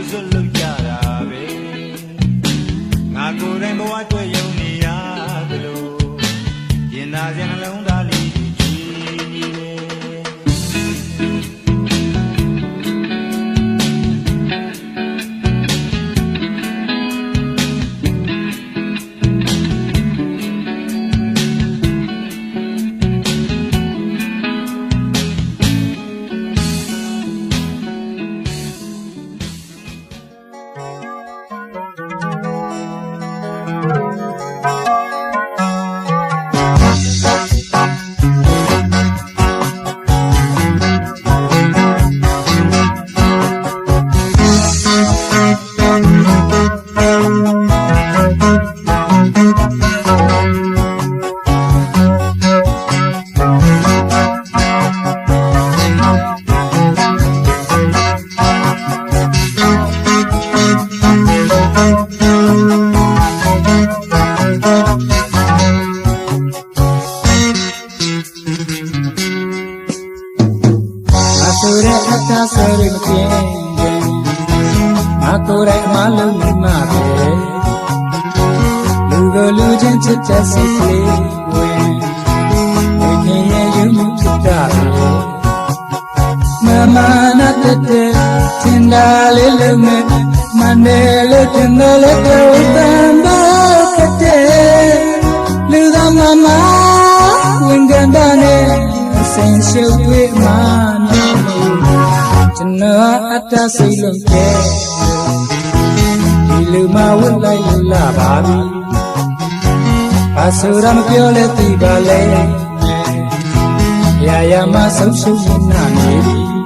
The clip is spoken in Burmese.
စွတ်လုပ်ကြတာပဲငါကိုယ်တိုင်ဘဝတွေ့ယုံနေရတယ်လို့ရင်သာစံနှလုံးသားလေးချီနေတယ်ဆိုတဲ့အတ္တဆွဲရမပြင်းငါကိုယ်တိုင်အမှလုံးနေမှာပဲလူကိုလူချင်းချစ်တဲ့စိတ်ကလေးဝင်ဝိညာဉ်ရဲ့ယုံမှုဖြစ်တာပဲမမနာတဲ့ထင်တာလေးလုံးနဲ့မန္တလေးတင်တယ်လို့ပြောတမ်းပါတဲ့လူသားမမဝင်ကန်တာနဲ့အစင်ရှုပ်တွေမှကျွန်တော်အတ္တစိတ်လုံးကျဲဒီလူမဝတ်လိုက်လို့လာပါပြီဘာဆိုရမပြောလဲသိပါလေရာရာမဆုံးရှုံးနေပြီ